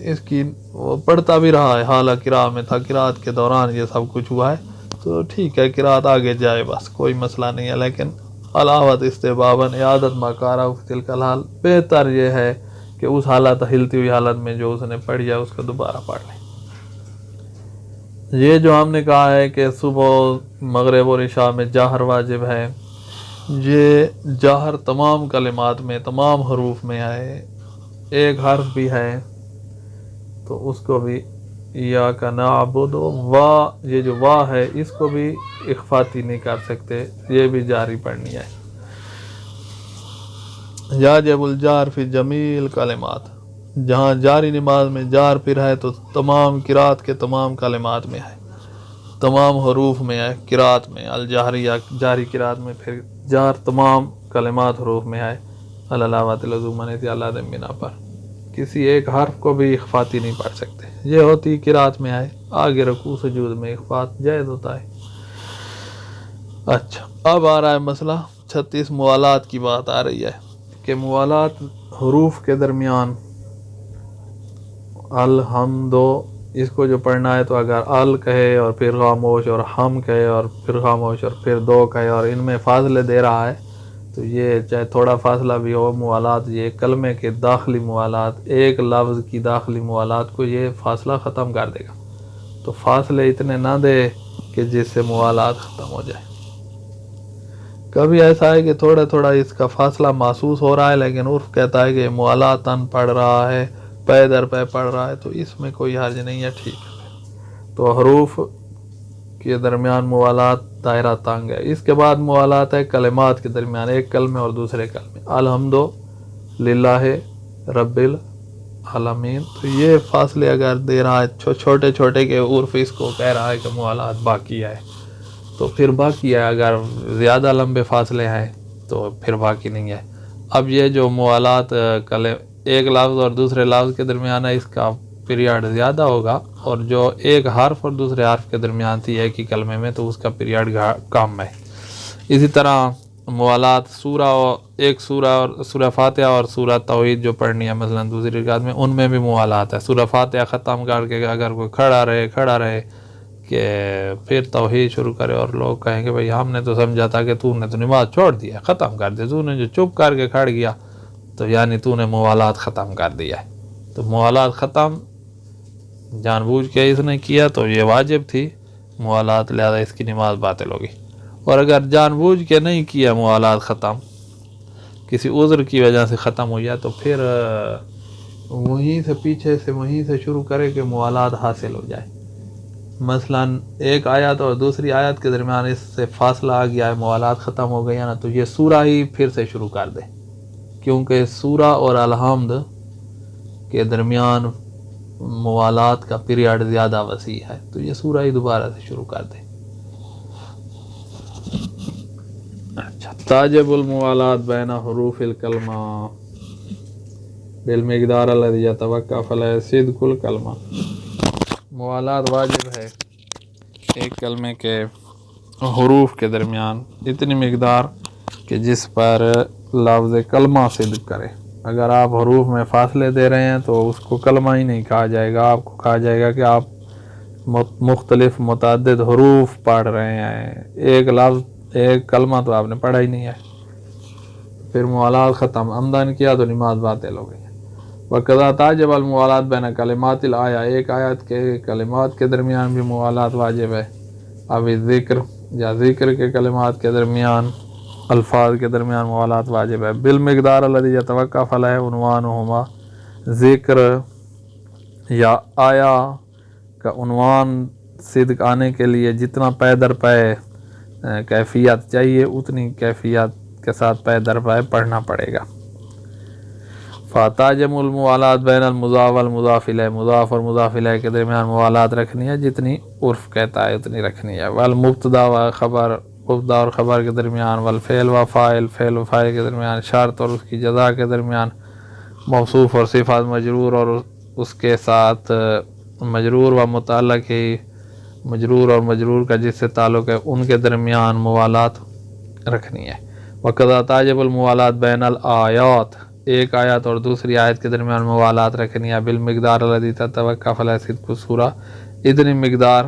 اس کی وہ پڑھتا بھی رہا ہے، حالہ قراءت میں تھا، قراءت کے دوران یہ سب کچھ ہوا ہے، تو ٹھیک ہے قراءت آگے جائے، بس کوئی مسئلہ نہیں ہے. لیکن علاوت استحباباً اعادت ما قارأ فی تلک الحال، بہتر یہ ہے کہ اس حالت ہلتی ہوئی حالت میں جو اس نے پڑھی ہے اس کو دوبارہ پڑھ لیں. یہ جو ہم نے کہا ہے کہ صبح مغرب اور عشاء میں جہر واجب ہے، یہ جہر تمام کلمات میں، تمام حروف میں ہے. ایک حرف بھی ہے تو اس کو بھی ایاک نعبد، وا، یہ جو وا ہے اس کو بھی اخفاتی نہیں کر سکتے، یہ بھی جاری پڑھنی ہے. یاجب الجار فی جمیل کلمات، جہاں جاری نماز میں جار پھر ہے تو تمام قرات کے تمام کلمات میں ہے، تمام حروف میں ہے. قرات میں الجہریہ جاری قرات میں پھر جار تمام کلمات حروف میں ہے. علاوت لزومنیت اللہ بنا پر کسی ایک حرف کو بھی اخفاتی نہیں پڑھ سکتے. یہ ہوتی قرات میں ہے، آگے رکوع سجود میں اخفات جائز ہوتا ہے. اچھا، اب آ رہا ہے مسئلہ 36 موالات کی بات آ رہی ہے کہ موالات حروف کے درمیان الحمدو، اس کو جو پڑھنا ہے تو اگر ال کہے اور پھر خاموش، اور ہم کہے اور پھر خاموش، اور پھر دو کہے اور ان میں فاصلے دے رہا ہے تو یہ چاہے تھوڑا فاصلہ بھی ہو، موالات یہ کلمے کے داخلی موالات، ایک لفظ کی داخلی موالات کو یہ فاصلہ ختم کر دے گا. تو فاصلے اتنے نہ دے کہ جس سے موالات ختم ہو جائے. کبھی ایسا ہے کہ تھوڑا تھوڑا اس کا فاصلہ محسوس ہو رہا ہے لیکن عرف کہتا ہے کہ موالاتاً پڑھ رہا ہے، پے در پے پڑھ رہا ہے، تو اس میں کوئی حرج نہیں ہے، ٹھیک ہے. تو حروف کے درمیان موالات دائرہ تنگ ہے. اس کے بعد موالات ہے کلمات کے درمیان، ایک کلمے اور دوسرے کلمے. الحمد للہ رب العالمین، تو یہ فاصلے اگر دے رہا ہے چھوٹے چھوٹے کے عرف اس کو کہہ رہا ہے کہ موالات باقی ہے، تو پھر باقی ہے. اگر زیادہ لمبے فاصلے ہیں تو پھر باقی نہیں ہے. اب یہ جو موالات ایک لفظ اور دوسرے لفظ کے درمیان ہے، اس کا پیریڈ زیادہ ہوگا، اور جو ایک حرف اور دوسرے حرف کے درمیان تھی ایک ہی کلمے میں تو اس کا پیریڈ کم ہے. اسی طرح موالات سورہ، ایک سورہ اور سورہ فاتحہ اور سورہ توحید جو پڑھنی ہے مثلا دوسری رکعت میں، ان میں بھی موالات ہے. سورہ فاتحہ ختم کر کے اگر کوئی کھڑا رہے کہ پھر توحید شروع کرے اور لوگ کہیں کہ بھئی ہم نے تو سمجھا تھا کہ تو نے تو نماز چھوڑ دیا، ختم کر دیا، تو نے جو چپ کر کے کھڑ گیا تو یعنی تو نے موالات ختم کر دیا ہے. تو موالات ختم جان بوجھ کے اس نے کیا تو یہ واجب تھی موالات، لہذا اس کی نماز باطل ہوگی. اور اگر جان بوجھ کے نہیں کیا موالات ختم، کسی عذر کی وجہ سے ختم ہو گیا، تو پھر وہیں سے پیچھے سے وہیں سے شروع کرے کہ موالات حاصل ہو جائے. مثلا ایک آیت اور دوسری آیت کے درمیان اس سے فاصلہ آ گیا ہے، موالات ختم ہو گئی ہے نا، تو یہ سورہ ہی پھر سے شروع کر دے، کیونکہ سورہ اور الحمد کے درمیان موالات کا پیریڈ زیادہ وسیع ہے، تو یہ سورہ ہی دوبارہ سے شروع کر دے. اچھا، تاجب الموالات بین حروف الکلمہ بالمقدار الذی یتوقف علیہ صدق الکلمہ. موالات واجب ہے ایک کلمے کے حروف کے درمیان اتنی مقدار کہ جس پر لفظ کلمہ صدق کرے. اگر آپ حروف میں فاصلے دے رہے ہیں تو اس کو کلمہ ہی نہیں کہا جائے گا، آپ کو کہا جائے گا کہ آپ مختلف متعدد حروف پڑھ رہے ہیں، ایک لفظ ایک کلمہ تو آپ نے پڑھا ہی نہیں ہے. پھر موالات ختم، عمدن کیا تو نماز باطل ہو گئی. وقضا تاجب الموالات بین کلمات الآیہ، ایک آیت کے کلمات کے درمیان بھی موالات واجب ہے. اب ذکر یا ذکر کے کلمات کے درمیان، الفاظ کے درمیان موالات واجب ہے. بالمقدار الذی یتوقف علیہ عنوانہما، ذکر یا آیا کا عنوان صدق آنے کے لیے جتنا پے در پے کیفیت چاہیے اتنی کیفیت کے ساتھ پے در پے پڑھنا پڑے گا. فاتاجم الموالات بین المضاف والمضاف الیہ، مضاف اور مضاف الیہ کے درمیان موالات رکھنی ہے جتنی عرف کہتا ہے اتنی رکھنی ہے. والمبتدا و خبر، مبتدا اور خبر کے درمیان، والفعل و فاعل، فعل و فاعل کے درمیان، شرط اور اس کی جزا کے درمیان، موصوف اور صفات، مجرور اور اس کے ساتھ مجرور و متعلق ہی، مجرور اور مجرور کا جس سے تعلق ہے ان کے درمیان موالات رکھنی ہے. وقضا تاجب الموالات بین الآیات، ایک آیت اور دوسری آیت کے درمیان موالات رکھنی ہے، بالمقدار الذی تتوقع فلا صدق سورہ، اتنی مقدار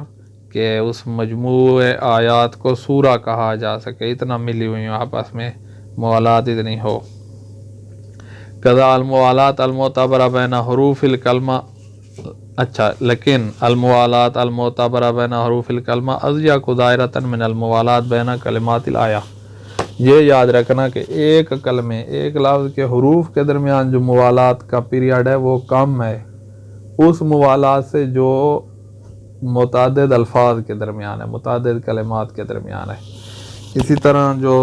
کہ اس مجموع آیات کو سورہ کہا جا سکے، اتنا ملی ہوئی ہوں آپس میں موالات اتنی ہو۔ قضا الموالات المعتبرہ بین حروف الکلمہ، اچھا لیکن الموالات المعتبرہ بین حروف الکلمہ اضیق دائرۃ من الموالات بین کلمات الآیہ، یہ یاد رکھنا کہ ایک کلمے ایک لفظ کے حروف کے درمیان جو موالات کا پیریڈ ہے وہ کم ہے اس موالات سے جو متعدد الفاظ کے درمیان ہے، متعدد کلمات کے درمیان ہے۔ اسی طرح جو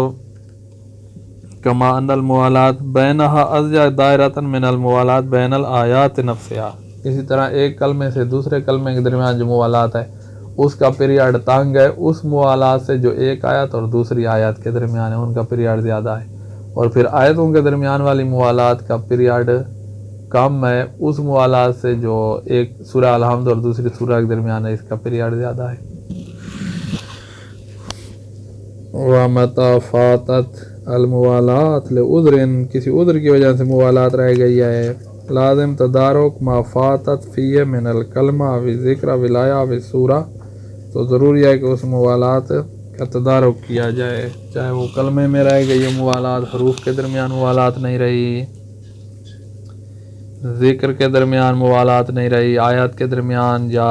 کما ان الموالات بینہا اضیق دائرۃ من الموالات بین الآیات نفسہا، اسی طرح ایک کلمے سے دوسرے کلمے کے درمیان جو موالات ہے اس کا پیریڈ تنگ ہے اس موالات سے جو ایک آیت اور دوسری آیت کے درمیان ہے، ان کا پیریڈ زیادہ ہے، اور پھر آیتوں کے درمیان والی موالات کا پیریڈ کم ہے اس موالات سے جو ایک سورہ الحمد اور دوسری سورہ کے درمیان ہے، اس کا پیریڈ زیادہ ہے۔ وَمَتَى فَاتَتْ الْمُوَالَاتُ لِعُذْرٍ، کسی عذر کی وجہ سے موالات رہ گئی ہے، لازم تدارک ما فاتت فیہ من الکلمہ والذکر والآیہ والسورہ، تو ضروری ہے کہ اس موالات کا تدارک کیا جائے، چاہے وہ کلمے میں رہ گئی موالات، حروف کے درمیان موالات نہیں رہی، ذکر کے درمیان موالات نہیں رہی، آیت کے درمیان یا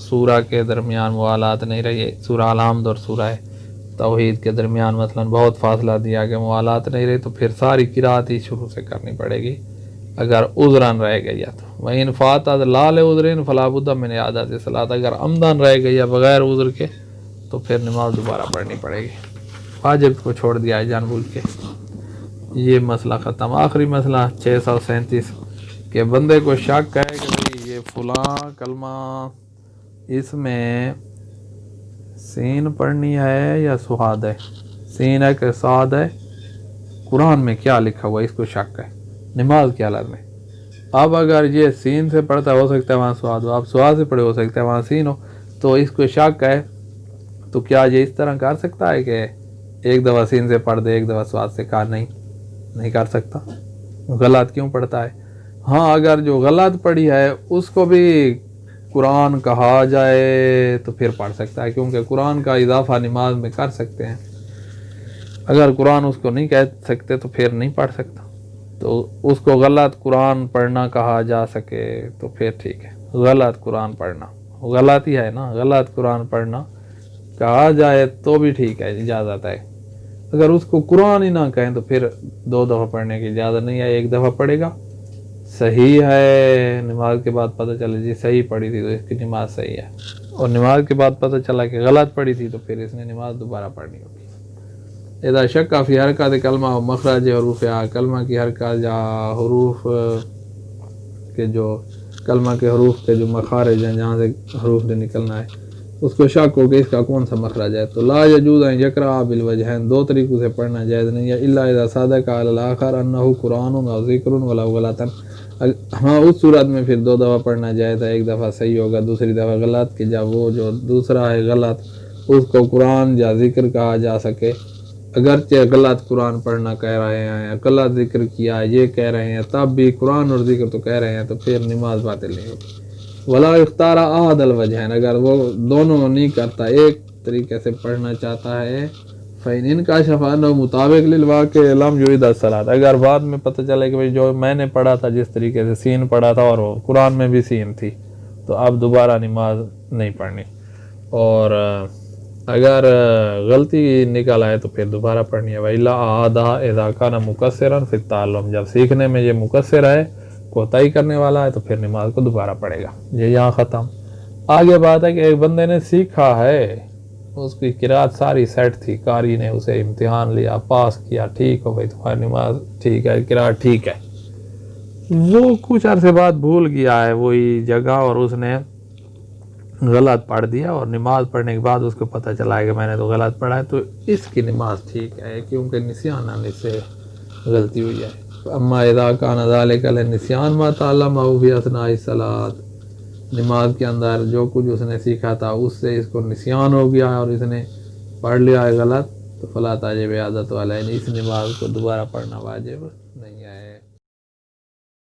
سورہ کے درمیان موالات نہیں رہی، سورہ الحمد اور سورہ توحید کے درمیان مثلا بہت فاصلہ دیا کہ موالات نہیں رہی، تو پھر ساری قرات ہی شروع سے کرنی پڑے گی اگر عذران رہ گئی تو۔ وَإِنْ فَاتَتْ لَا لِعُذْرٍ فَلَا بُدَّ مِنْ إِعَادَةِ الصَّلَاةِ، اگر عمدن رہ گئی ہے بغیر عذر کے تو پھر نماز دوبارہ پڑھنی پڑے گی، واجب کو چھوڑ دیا ہے جان بوجھ کے۔ یہ مسئلہ ختم۔ آخری مسئلہ 637 کہ بندے کو شک ہے کہ بھئی یہ فلاں کلمہ اس میں سین پڑھنی ہے یا سعاد ہے، سین ہے کہ سعاد ہے، قرآن میں کیا لکھا ہوا ہے، اس کو شک ہے نماز کے حالت میں۔ اب اگر یہ سین سے پڑھتا ہو سکتا ہے وہاں سعاد ہو، اب سعاد سے پڑھے ہو سکتا ہے وہاں سین ہو، تو اس کو شک ہے، تو کیا یہ اس طرح کر سکتا ہے کہ ایک دفعہ سین سے پڑھ دے ایک دفعہ سعاد سے؟ کہا نہیں کر سکتا۔ غلط کیوں پڑھتا ہے؟ ہاں اگر جو غلط پڑھی ہے اس کو بھی قرآن کہا جائے تو پھر پڑھ سکتا ہے، کیونکہ قرآن کا اضافہ نماز میں کر سکتے ہیں، اگر قرآن اس کو نہیں کہہ سکتے تو پھر نہیں پڑھ سکتا، تو اس کو غلط قرآن پڑھنا کہا جا سکے تو پھر ٹھیک ہے، غلط قرآن پڑھنا غلط ہی ہے نا، غلط قرآن پڑھنا کہا جائے تو بھی ٹھیک ہے، اجازت ہے۔ اگر اس کو قرآن ہی نہ کہیں تو پھر 2 دفعہ پڑھنے کی اجازت نہیں ہے، 1 دفعہ پڑھے گا، صحیح ہے، نماز کے بعد پتہ چلے جی صحیح پڑھی تھی تو اس کی نماز صحیح ہے، اور نماز کے بعد پتہ چلا کہ غلط پڑھی تھی تو پھر اس نے نماز دوبارہ پڑھنی ہوگی۔ اذا شک فی حرکات کلمہ و مخرج حروف، کلمہ کی حرکات یا حروف کے جو کلمہ کے حروف کے جو مخارج ہیں جہاں سے حروف نے نکلنا ہے اس کو شک ہو کہ اس کا کون سا مخرج ہے، تو لا یجوز ان یقرأ بالوجہین، 2 طریقوں سے پڑھنا جائز نہیں ہے، الا اذا صادق علی الاخر انہ قرآن و ذکر ولو غلطا، ہاں اس صورت میں پھر 2 دفعہ پڑھنا جائز ہے، 1 دفعہ صحیح ہوگا دوسری دفعہ غلط، کہ جب وہ جو دوسرا ہے غلط اس کو قرآن یا ذکر کہا جا سکے، اگرچہ غلط قرآن پڑھنا کہہ رہے ہیں، غلط ذکر کیا یہ کہہ رہے ہیں، تب بھی قرآن اور ذکر تو کہہ رہے ہیں، تو پھر نماز باطل نہیں ہوگی۔ ولا اختار احد الوجہین، اگر وہ دونوں نہیں کرتا، ایک طریقے سے پڑھنا چاہتا ہے، فإن انکشف انہ مطابق للواقع لم یعد الصلاۃ، اگر بعد میں پتہ چلے کہ جو میں نے پڑھا تھا جس طریقے سے سین پڑھا تھا اور وہ قرآن میں بھی سین تھی، تو اب دوبارہ نماز نہیں پڑھنی، اور اگر غلطی نکل آئے تو پھر دوبارہ پڑھنی ہے۔ وإلا أعادها إذا كان مقصرا في التعلم، جب سیکھنے میں یہ مقصر ہے، کوتاہی کرنے والا ہے، تو پھر نماز کو دوبارہ پڑھے گا۔ یہ یہاں ختم۔ آگے بات ہے کہ ایک بندے نے سیکھا ہے، اس کی قرات ساری سیٹ تھی، قاری نے اسے امتحان لیا، پاس کیا، ٹھیک ہو گئی تمہاری نماز ٹھیک ہے، قرات ٹھیک ہے، وہ کچھ عرصے بعد بھول گیا ہے وہی جگہ اور اس نے غلط پڑھ دیا، اور نماز پڑھنے کے بعد اس کو پتہ چلا ہے کہ میں نے تو غلط پڑھا ہے، تو اس کی نماز ٹھیک ہے، کیونکہ نسیان آنے سے غلطی ہوئی ہے۔ اما اذا کان ذلک للنسیان ما تعلمہ فی اثناء الصلاۃ، نماز کے اندر جو کچھ اس نے سیکھا تھا اس سے اس کو نسیان ہو گیا اور اس نے پڑھ لیا ہے غلط، تو فلا تاجب عادت والا، اس نماز کو دوبارہ پڑھنا واجب ہے۔